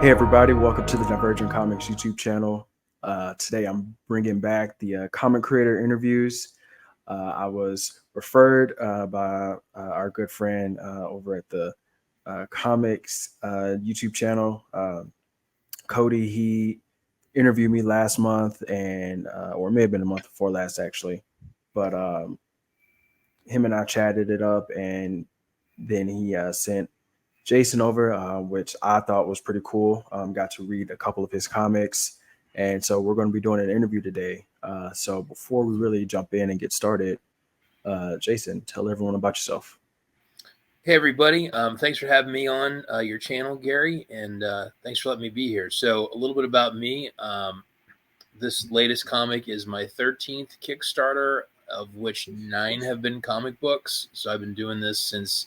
Hey everybody, welcome to the Divergent Comics YouTube channel. Today I'm bringing back the comic creator interviews. I was referred by our good friend over at the comics YouTube channel, Cody. He interviewed me last month, and or it may have been a month before last actually, but him and I chatted it up, and then he sent Jason over, which I thought was pretty cool. Got to read a couple of his comics, and so we're going to be doing an interview today. So before we really jump in and get started, Jason, tell everyone about yourself. Hey everybody, thanks for having me on your channel, Gary, and thanks for letting me be here. So a little bit about me. This latest comic is my 13th Kickstarter, of which 9 have been comic books. So I've been doing this since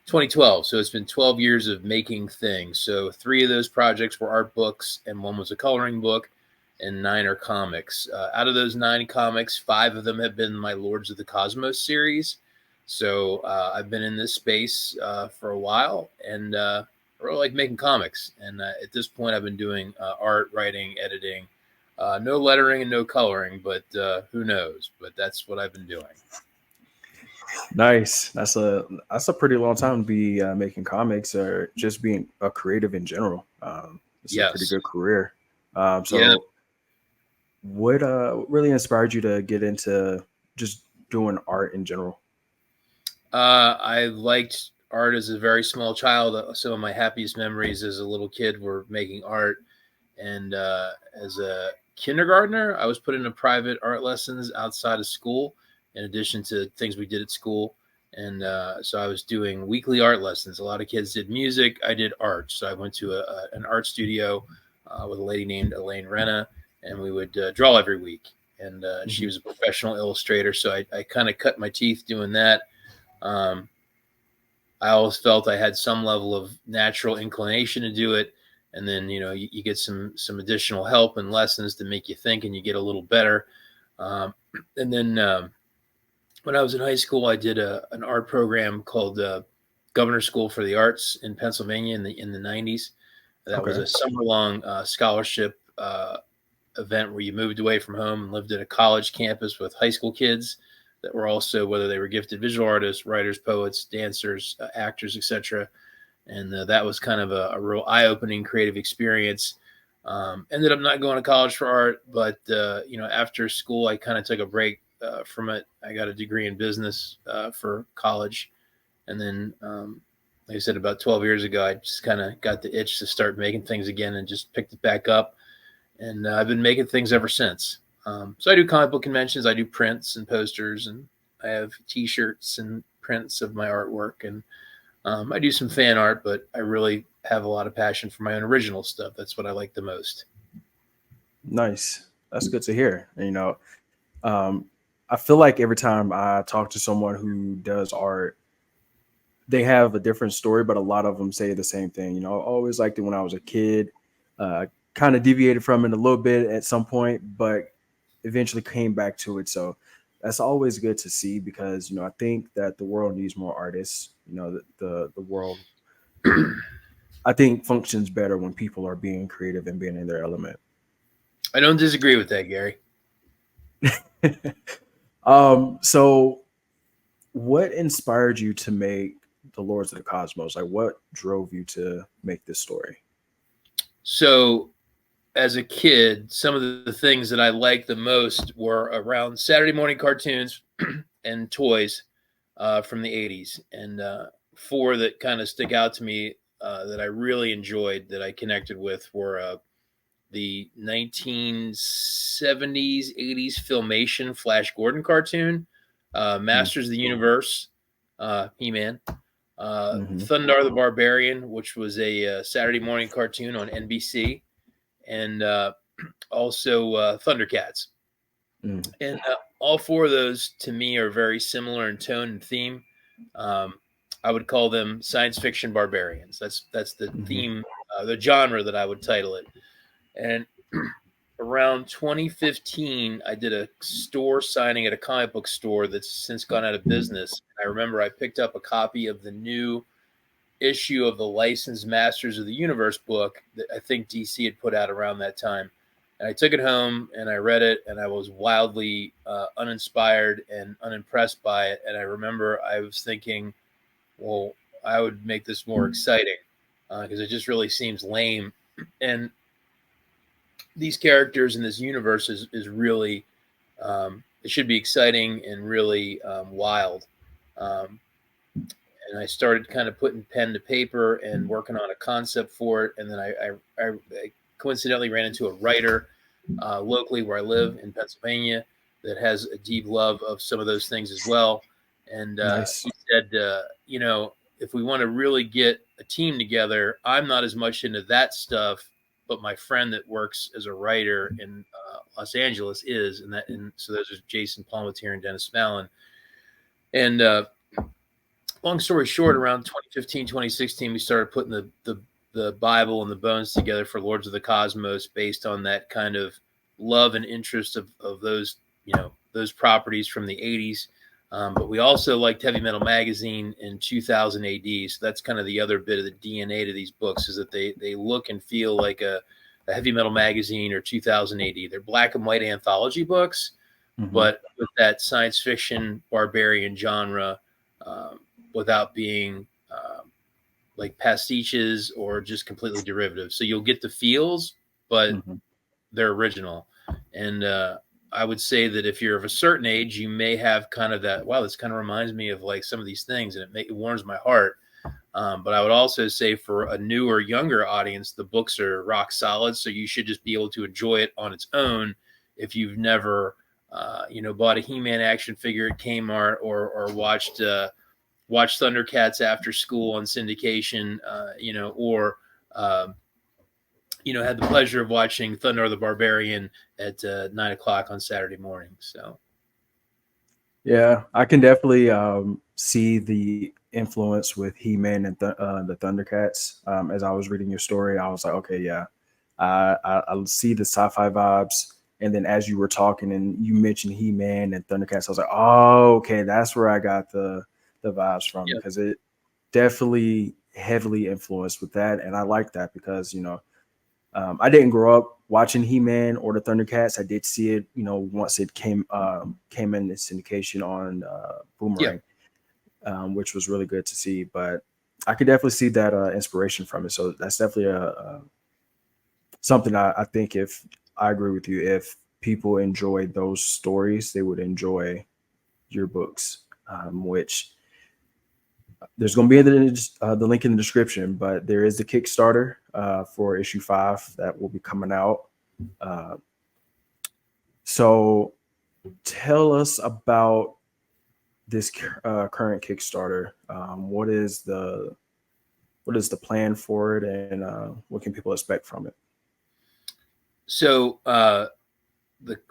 2012. So it's been 12 years of making things. So 3 of those projects were art books and 1 was a coloring book, and 9 are comics. Out of those 9 comics, 5 of them have been my Lords of the Cosmos series. So I've been in this space for a while, and I really like making comics. And at this point, I've been doing art, writing, editing, no lettering and no coloring, but who knows? But that's what I've been doing. Nice. That's a pretty long time to be making comics or just being a creative in general. It's a pretty Yes. good career. Yeah. So what really inspired you to get into just doing art in general? I liked art as a very small child. Some of my happiest memories as a little kid were making art. And as a kindergartner, I was put into private art lessons outside of school, in addition to things we did at school. And so I was doing weekly art lessons. A lot of kids did music. I did art. So I went to an art studio with a lady named Elaine Renna, and we would draw every week. And she Mhm. was a professional illustrator. So I kind of cut my teeth doing that. Um, I always felt I had some level of natural inclination to do it, and then you get some additional help and lessons to make you think, and you get a little better. Um, and then when I was in high school, I did an art program called Governor School for the Arts in Pennsylvania in the 90s. That was Okay. a summer long scholarship event where you moved away from home and lived at a college campus with high school kids that were also, whether they were gifted visual artists, writers, poets, dancers, actors, etc. And that was kind of a real eye-opening creative experience. Ended up not going to college for art, but after school, I kind of took a break from it. I got a degree in business for college, and then, like I said, about 12 years ago, I just kind of got the itch to start making things again, and just picked it back up. And I've been making things ever since. So I do comic book conventions, I do prints and posters, and I have T-shirts and prints of my artwork, and I do some fan art, but I really have a lot of passion for my own original stuff. That's what I like the most. Nice. That's good to hear. Um, I feel like every time I talk to someone who does art, they have a different story, but a lot of them say the same thing. I always liked it when I was a kid. Kind of deviated from it a little bit at some point, but eventually came back to it. So that's always good to see because I think that the world needs more artists. The world, I think, functions better when people are being creative and being in their element. I don't disagree with that, Gary. So what inspired you to make the Lords of the Cosmos? Like, what drove you to make this story? So as a kid, some of the things that I liked the most were around Saturday morning cartoons and toys from the 80s. And 4 that kind of stick out to me that I really enjoyed, that I connected with, were the 1970s, 80s Filmation Flash Gordon cartoon, Masters of the Universe, He-Man, Mm-hmm. Thundar the Barbarian, which was a Saturday morning cartoon on NBC, and also Thundercats. Mm-hmm. And all 4 of those to me are very similar in tone and theme. Um, I would call them science fiction barbarians. That's the Mm-hmm. theme, the genre that I would title it. And around 2015, I did a store signing at a comic book store that's since gone out of business. I remember I picked up a copy of the new issue of the Licensed Masters of the Universe book that I think DC had put out around that time. And I took it home and I read it, and I was wildly uninspired and unimpressed by it. And I remember I was thinking, well, I would make this more exciting because it just really seems lame. And these characters in this universe is really, it should be exciting and really wild. And I started kind of putting pen to paper and working on a concept for it. And then I coincidentally ran into a writer locally where I live in Pennsylvania that has a deep love of some of those things as well. And Nice. he said, if we want to really get a team together, I'm not as much into that stuff, but my friend that works as a writer in Los Angeles is, and so those are Jason Palmatier and Dennis Mallon. And long story short, around 2015, 2016, we started putting the Bible and the bones together for Lords of the Cosmos based on that kind of love and interest of those, those properties from the 80s. But we also liked Heavy Metal Magazine in 2000 AD. So that's kind of the other bit of the DNA to these books, is that they look and feel like a Heavy Metal Magazine or 2000 AD. They're black and white anthology books, but with that science fiction barbarian genre, without being like pastiches or just completely derivative. So you'll get the feels, but they're original. And I would say that if you're of a certain age, you may have kind of that, wow, this kind of reminds me of like some of these things, and it warms my heart. But I would also say for a newer, younger audience, the books are rock solid. So you should just be able to enjoy it on its own if you've never, bought a He-Man action figure at Kmart or watched Thundercats after school on syndication, or had the pleasure of watching Thunder the Barbarian at 9:00 on Saturday morning. So, yeah, I can definitely see the influence with He-Man and the Thundercats. As I was reading your story, I was like, okay, yeah, I see the sci-fi vibes. And then as you were talking and you mentioned He-Man and Thundercats, I was like, oh, okay, that's where I got the vibes from, because it definitely heavily influenced with that. And I like that because, I didn't grow up watching He-Man or the Thundercats. I did see it, once it came in syndication on Boomerang, which was really good to see. But I could definitely see that inspiration from it. So that's definitely something I think, if I agree with you, if people enjoy those stories, they would enjoy your books, which there's going to be the link in the description, but there is the Kickstarter for issue 5 that will be coming out. So tell us about this current Kickstarter. What is the plan for it, and what can people expect from it? So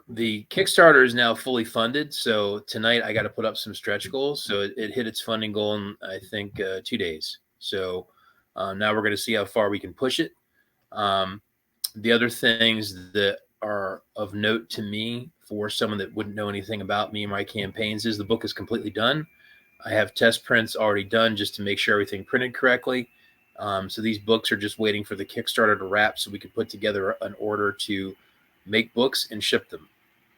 the Kickstarter is now fully funded. So tonight I got to put up some stretch goals. So it hit its funding goal in, I think, 2 days. So now we're going to see how far we can push it. The other things that are of note to me for someone that wouldn't know anything about me and my campaigns is the book is completely done. I have test prints already done just to make sure everything printed correctly. So these books are just waiting for the Kickstarter to wrap so we can put together an order to make books and ship them.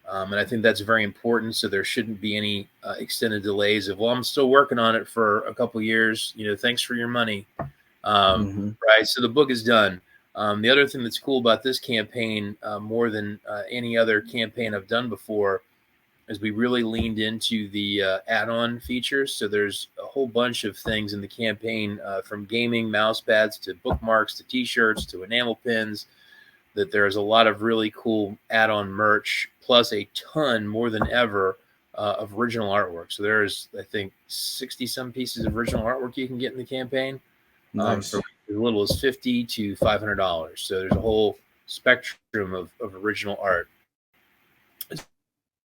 And I think that's very important. So there shouldn't be any extended delays of, well, I'm still working on it for a couple years. Thanks for your money. Right. So the book is done. The other thing that's cool about this campaign, more than any other campaign I've done before, is we really leaned into the add-on features. So there's a whole bunch of things in the campaign, from gaming mouse pads to bookmarks to T-shirts to enamel pins, that there's a lot of really cool add-on merch, plus a ton, more than ever, of original artwork. So there's, I think, 60-some pieces of original artwork you can get in the campaign, Nice. from as little as $50 to $500. So there's a whole spectrum of original art.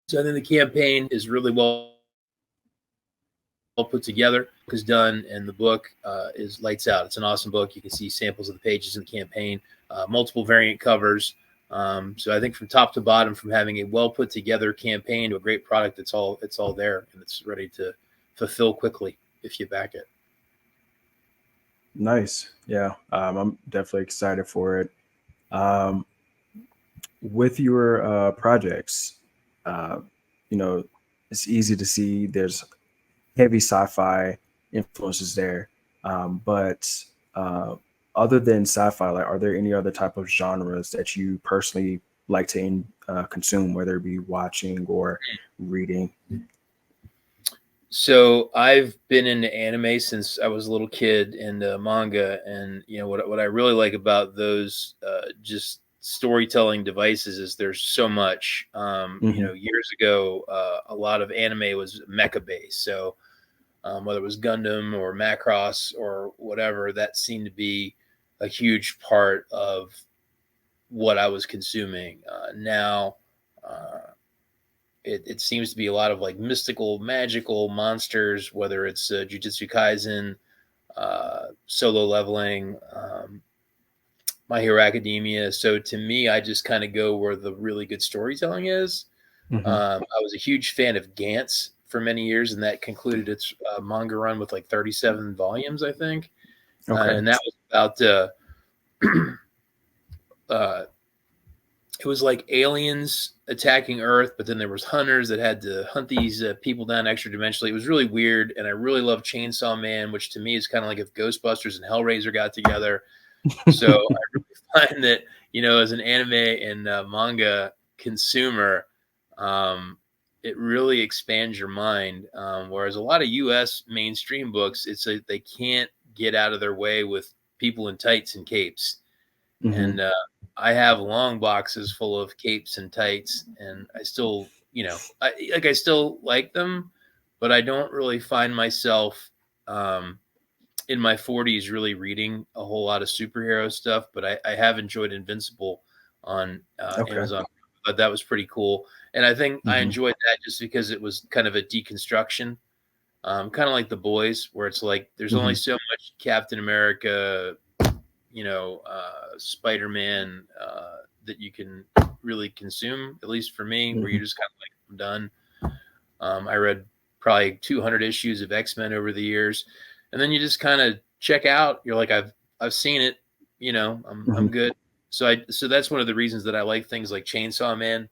So I think the campaign is really well put together, is done, and the book is lights out. It's an awesome book. You can see samples of the pages in the campaign, multiple variant covers. So I think from top to bottom, from having a well put together campaign to a great product, it's all there, and it's ready to fulfill quickly if you back it. Nice. Yeah. I'm definitely excited for it. Um, with your projects, uh, you know, it's easy to see there's heavy sci-fi influences there. But uh, other than sci-fi, like, are there any other type of genres that you personally like to consume, whether it be watching or reading? So I've been into anime since I was a little kid, and manga, and what I really like about those just storytelling devices is there's so much. Hmm. Years ago, a lot of anime was mecha based, so whether it was Gundam or Macross or whatever, that seemed to be a huge part of what I was consuming. Now. It seems to be a lot of like mystical, magical monsters, whether it's Jujutsu Kaisen, Solo Leveling, My Hero Academia. So to me, I just kind of go where the really good storytelling is. Hmm. I was a huge fan of Gantz for many years, and that concluded its manga run with like 37 volumes, I think. Okay. And that was about uh, it was like aliens attacking Earth, but then there was hunters that had to hunt these people down extra dimensionally. It was really weird, and I really love Chainsaw Man, which to me is kind of like if Ghostbusters and Hellraiser got together. So I really find that as an anime and manga consumer, um, it really expands your mind. Whereas a lot of U.S. mainstream books, it's like they can't get out of their way with people in tights and capes, Hmm. and I have long boxes full of capes and tights, and I still, I still like them, but I don't really find myself um, in my 40s really reading a whole lot of superhero stuff. But I have enjoyed Invincible on Okay. Amazon. But that was pretty cool, and I think I Hmm. enjoyed that just because it was kind of a deconstruction, kind of like The Boys, where it's like there's only Hmm. so much Captain America, Spider-Man that you can really consume, at least for me, where Hmm. you're just kind of like, I'm done. I read probably 200 issues of X-Men over the years, and then you just kind of check out. You're like, I've seen it, I'm Hmm. good. So that's one of the reasons that I like things like Chainsaw Man,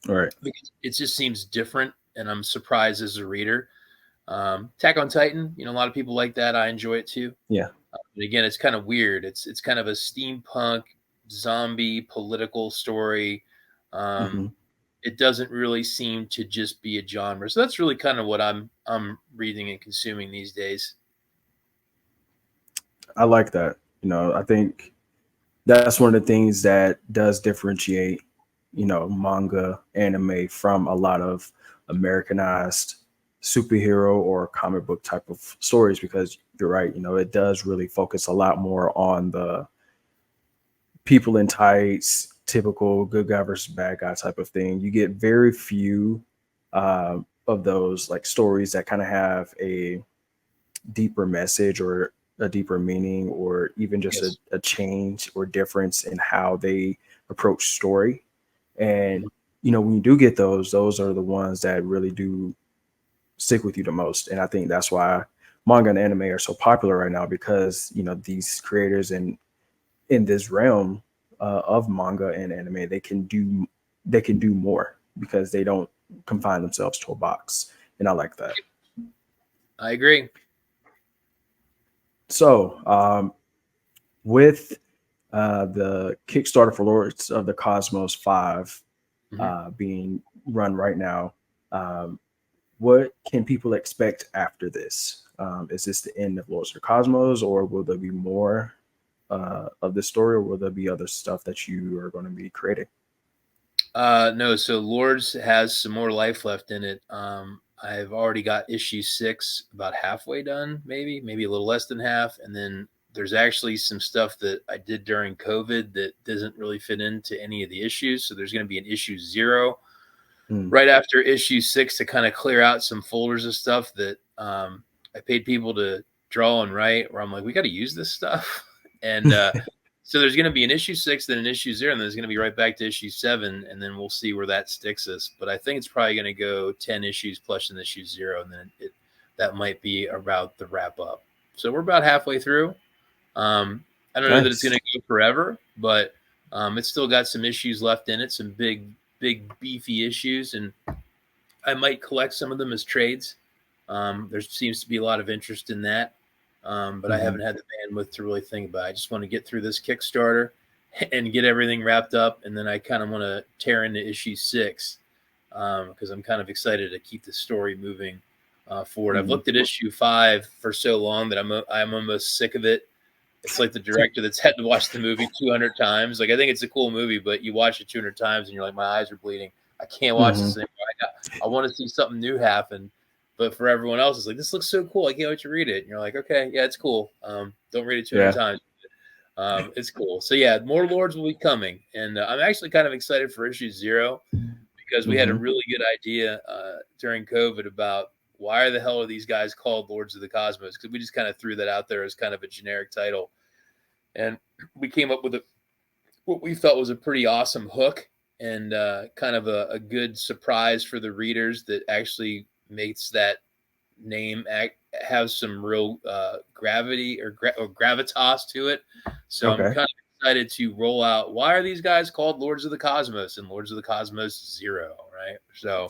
All right. because it just seems different, and I'm surprised as a reader. Attack on Titan, a lot of people like that. I enjoy it too. Yeah. But again, it's kind of weird. It's kind of a steampunk zombie political story. Um, Hmm. it doesn't really seem to just be a genre. So that's really kind of what I'm reading and consuming these days. I like that. I think that's one of the things that does differentiate, manga, anime from a lot of Americanized superhero or comic book type of stories, because you're right, it does really focus a lot more on the people in tights, typical good guy versus bad guy type of thing. You get very few of those like stories that kind of have a deeper message or a deeper meaning, or even just Yes. a change or difference in how they approach story. And when you do get those are the ones that really do stick with you the most. And I think that's why manga and anime are so popular right now, because these creators in this realm of manga and anime, they can do more because they don't confine themselves to a box. And I like that. I agree. So with the Kickstarter for Lords of the Cosmos 5 Mhm. being run right now, um, what can people expect after this? Is this the end of Lords of the Cosmos, or will there be more of this story, or will there be other stuff that you are going to be creating? No, so Lords has some more life left in it. I've already got issue 6 about halfway done, maybe a little less than half, and then there's actually some stuff that I did during COVID that doesn't really fit into any of the issues. So there's going to be an issue 0 Mm. right after issue 6 to kind of clear out some folders of stuff that I paid people to draw and write. Where I'm like, we got to use this stuff, and so there's going to be an issue 6, then an issue 0, and then there's going to be right back to issue 7, and then we'll see where that sticks us. But I think it's probably going to go 10 issues plus an issue 0, and then that might be about the wrap up. So we're about halfway through. I don't know that it's Nice. going to go forever, but it's still got some issues left in it, some big beefy issues, and I might collect some of them as trades. There seems to be a lot of interest in that, but I Mm-hmm. haven't had the bandwidth to really think about it. I just want to get through this Kickstarter and get everything wrapped up, and then I kind of want to tear into issue 6 because I'm kind of excited to keep the story moving forward. I've Mm-hmm. looked at issue 5 for so long that I'm almost sick of it. It's like the director that's had to watch the movie 200 times. Like, I think it's a cool movie, but you watch it 200 times and you're like, my eyes are bleeding. I can't watch Mm-hmm. this anymore. I want to see something new happen. But for everyone else, it's like, this looks so cool. I can't wait to read it. And you're like, okay, yeah, it's cool. Don't read it 200 Yeah. times. It's cool. So, yeah, more Lords will be coming. And I'm actually kind of excited for issue 0 because we had a Mm-hmm. really good idea during COVID about why the hell are these guys called Lords of the Cosmos? Because we just kind of threw that out there as kind of a generic title. And we came up with what we felt was a pretty awesome hook and kind of a good surprise for the readers that actually makes that name have some real gravity or gravitas to it. So I'm Okay. kind of excited to roll out, why are these guys called Lords of the Cosmos and Lords of the Cosmos 0, right? So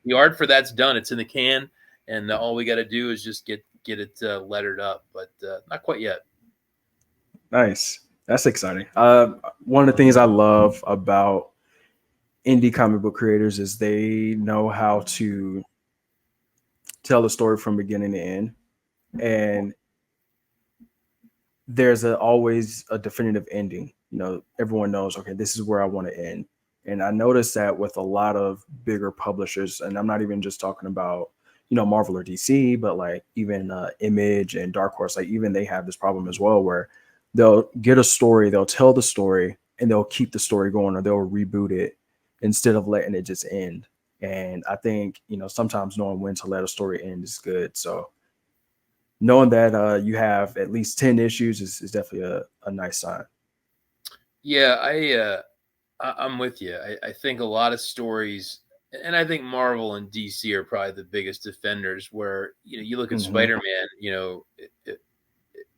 the art for that's done. It's in the can, and all we got to do is just get it lettered up, but not quite yet. Nice. That's exciting. One of the things I love about indie comic book creators is they know how to tell a story from beginning to end, and there's always a definitive ending. Everyone knows, okay, this is where I want to end. And I noticed that with a lot of bigger publishers, and I'm not even just talking about, Marvel or DC, but like even Image and Dark Horse, like even they have this problem as well, where they'll get a story, they'll tell the story, and they'll keep the story going, or they'll reboot it instead of letting it just end. And I think, sometimes knowing when to let a story end is good. So knowing that you have at least 10 issues is definitely a nice sign. Yeah, I'm with you. I think a lot of stories, and I think Marvel and DC are probably the biggest defenders. Where you look at Hmm. Spider-Man,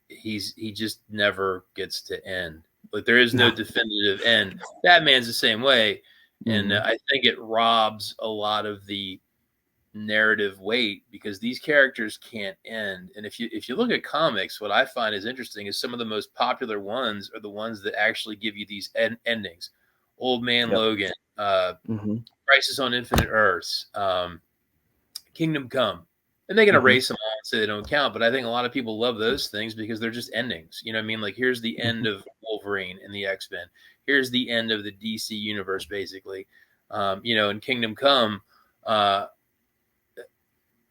he just never gets to end. Like, there is no No. definitive end. Batman's the same way, and Hmm. I think it robs a lot of the narrative weight because these characters can't end. And if you look at comics, what I find is interesting is some of the most popular ones are the ones that actually give you these endings. Old Man Yep. Logan, Hmm. Crisis on Infinite Earths, Kingdom Come. And they can Hmm. erase them all and say they don't count, but I think a lot of people love those things because they're just endings. You know what I mean? Like, here's the end Hmm. of Wolverine and the X-Men. Here's the end of the DC universe, basically. In Kingdom Come, uh,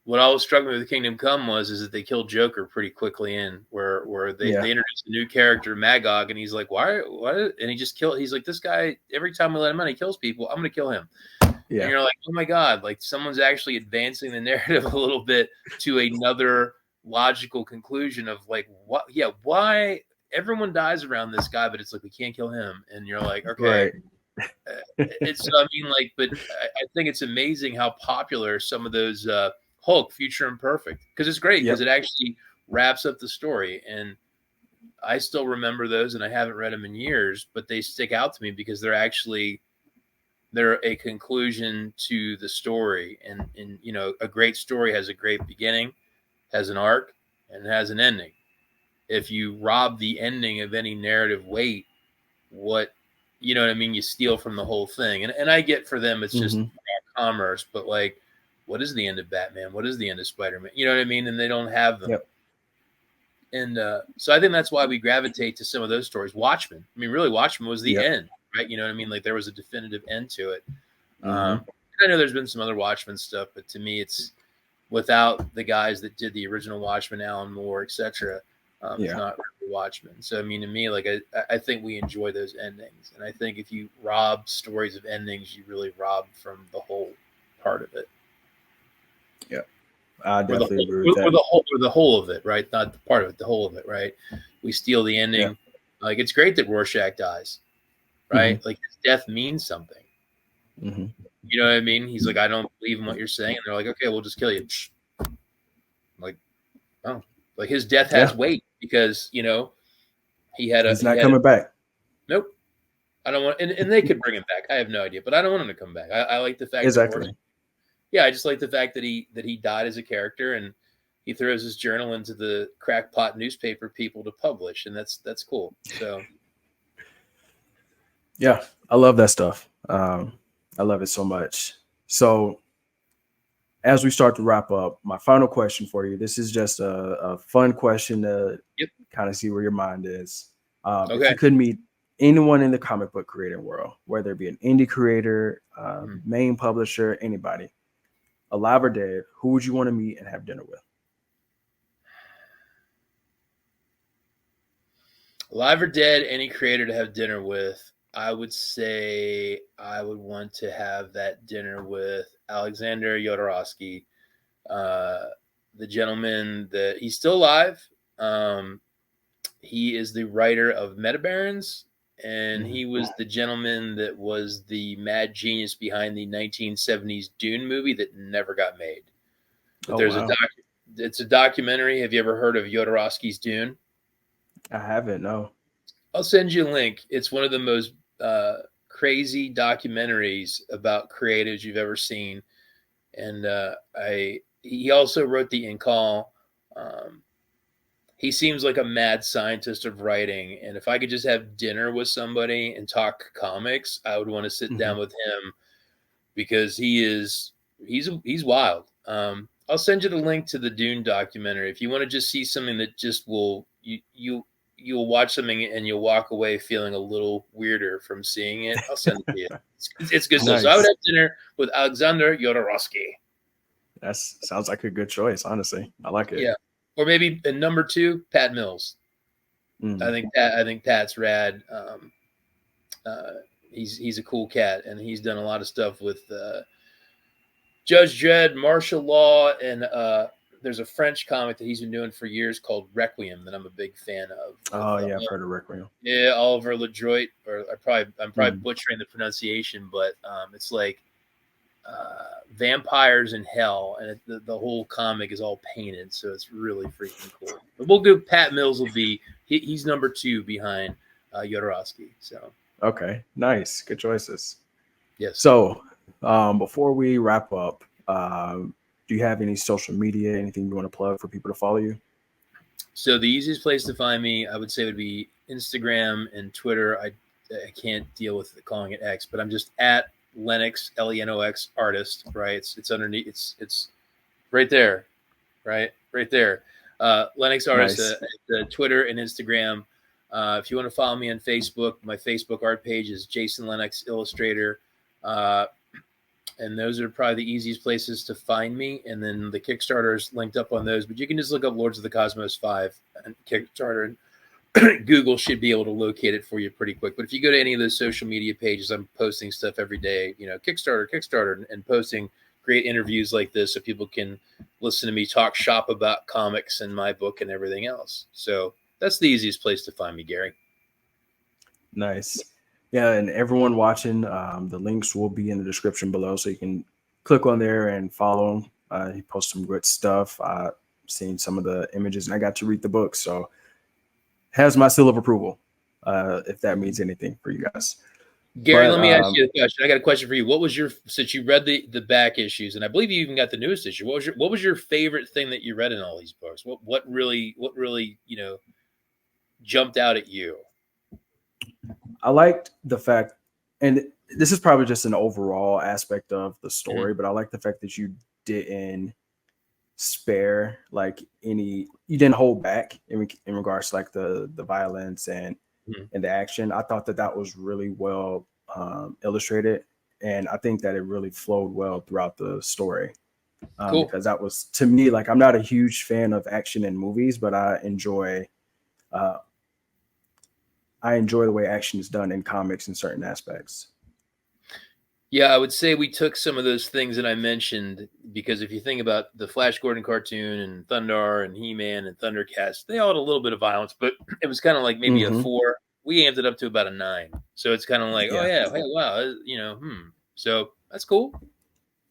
what I was struggling with Kingdom Come is that they killed Joker pretty quickly in where they Yeah. introduced a new character, Magog, and he's like, why? And he just killed. He's like, this guy. Every time we let him out, he kills people. I'm gonna kill him. And Yeah. you're like, oh my god, like someone's actually advancing the narrative a little bit to another logical conclusion of like, what? Yeah, why? Everyone dies around this guy, but it's like we can't kill him. And you're like, okay. Right. It's I mean, like, but I think it's amazing how popular some of those Hulk, Future Imperfect, because it's great because Yep. it actually wraps up the story. And I still remember those, and I haven't read them in years, but they stick out to me because they're a conclusion to the story. And a great story has a great beginning, has an arc, and has an ending. If you rob the ending of any narrative weight, what you know what I mean, you steal from the whole thing. And I get for them it's just Hmm. commerce, but like, what is the end of Batman? What is the end of Spider-Man? You know what I mean? And they don't have them. Yep. And so I think that's why we gravitate to some of those stories. Watchmen. I mean, really, Watchmen was the Yep. end, right? You know what I mean? Like, there was a definitive end to it. Hmm. I know there's been some other Watchmen stuff, but to me, it's without the guys that did the original Watchmen, Alan Moore, etc. It's Yeah. not really Watchmen. So I mean, to me, like I think we enjoy those endings, and I think if you rob stories of endings, you really rob from the whole part of it, Yep. I or the definitely whole, agree with that. or the whole of it, right? Not the part of it, the whole of it, right? We steal the Yeah. ending. Like, it's great that Rorschach dies, Hmm. right? Like, his death means something. Hmm. You know what I mean? He's like, I don't believe in what you're saying, and they're like, okay, we'll just kill you. Like, oh, like his death has Yeah. weight because He's he not had a coming back. nope. I don't want, and they could bring him back. I have no idea, but I don't want him to come back. I like the fact that Morrison. Exactly. Yeah, I just like the fact that he died as a character and he throws his journal into the crackpot newspaper people to publish, and that's cool. So Yeah, I love that stuff. I love it so much. So as we start to wrap up, my final question for you. This is just a fun question to yep, kind of see where your mind is. If okay. you could meet anyone in the comic book creating world, whether it be an indie creator, main publisher, anybody, alive or dead, who would you want to meet and have dinner with? Live or dead, any creator to have dinner with. I would say I would want to have that dinner with Alexander Jodorowsky, uh, the gentleman that he's still alive. He is the writer of Metabarons, and Mhm. he was the gentleman that was the mad genius behind the 1970s Dune movie that never got made. But Oh there's a wow, it's a documentary. Have you ever heard of Jodorowsky's Dune? I haven't. No. I'll send you a link. It's one of the most crazy documentaries about creatives you've ever seen. And I he also wrote the In Call. Um, he seems like a mad scientist of writing, and if I could just have dinner with somebody and talk comics, I would want to sit Mhm. down with him because he's wild. I'll send you the link to the Dune documentary if you want to just see something that just will you'll watch something and you'll walk away feeling a little weirder from seeing it. I'll send it to you. It's good stuff. So I would Nice. have dinner with Alexander Jodorowsky. That's sounds like a good choice. Honestly, I like it. Yeah, or maybe in number two, Pat Mills. Mm. I think Pat's rad. Uh, he's a cool cat, and he's done a lot of stuff with Judge Dredd, martial law, and there's a French comic that he's been doing for years called Requiem that I'm a big fan of. With Oh yeah, I've heard of Requiem. yeah, Oliver LeDroit, or I'm probably Mm. butchering the pronunciation, but it's like vampires in hell, and the whole comic is all painted, so it's really freaking cool. But we'll go. Pat Mills will be he's number two behind Jodorowsky. So Okay, nice, good choices. yes. So before we wrap up, do you have any social media, anything you want to plug for people to follow you? So the easiest place to find me, I would say, would be Instagram and Twitter. I can't deal with calling it X, but I'm just at Lenox Lenox artist. Right? It's underneath. It's right there. Right there. Lenox artist. Nice. Twitter and Instagram. If you want to follow me on Facebook, my Facebook art page is Jason Lenox Illustrator. And those are probably the easiest places to find me. And then the Kickstarter is linked up on those, but you can just look up Lords of the Cosmos 5 and Kickstarter, and Google should be able to locate it for you pretty quick. But if you go to any of those social media pages, I'm posting stuff every day, Kickstarter, and posting great interviews like this so people can listen to me talk shop about comics and my book and everything else. So that's the easiest place to find me, Gary. Nice. Yeah, and everyone watching, the links will be in the description below, so you can click on there and follow him. He posts some good stuff. I've seen some of the images, and I got to read the book, so has my seal of approval, if that means anything for you guys. Gary, But let me ask you a question. I got a question for you. What was your since you read the back issues, and I believe you even got the newest issue? What was your favorite thing that you read in all these books? What really jumped out at you? I liked the fact, and this is probably just an overall aspect of the Mhm. story, but I like the fact that you didn't spare like any, you didn't hold back in regards to like the violence Mhm. and the action. I thought that that was really well illustrated, and I think that it really flowed well throughout the story, Cool. because that was, to me, like, I'm not a huge fan of action in movies, but uh, I enjoy the way action is done in comics in certain aspects. Yeah, I would say we took some of those things that I mentioned because if you think about the Flash Gordon cartoon and Thundar and He-Man and Thundercats, they all had a little bit of violence, but it was kind of like maybe a Hmm. 4. We amped it up to about a 9. So it's kind of like, oh Yeah. yeah, hey, wow, So that's cool. I'm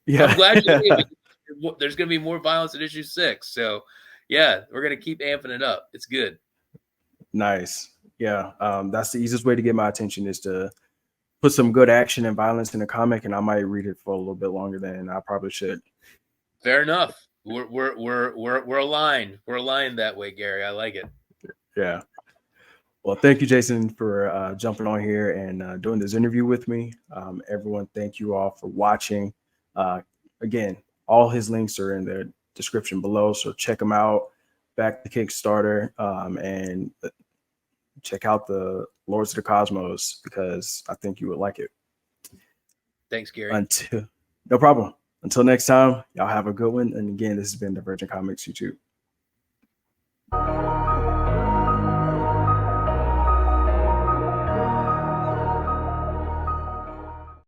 Yeah. glad you like it because there's going to be more violence in issue 6. So yeah, we're going to keep amping it up. It's good. Nice. Yeah. That's the easiest way to get my attention is to put some good action and violence in a comic, and I might read it for a little bit longer than I probably should. Fair enough. We're aligned. We're aligned that way, Gary. I like it. Yeah. Well, thank you, Jason, for jumping on here and doing this interview with me. Everyone, thank you all for watching. Again, all his links are in the description below, so check them out. Back to Kickstarter and check out the Lords of the Cosmos because I think you would like it. Thanks, Gary. No problem. Until next time, y'all have a good one. And again, this has been the Virgin Comics YouTube.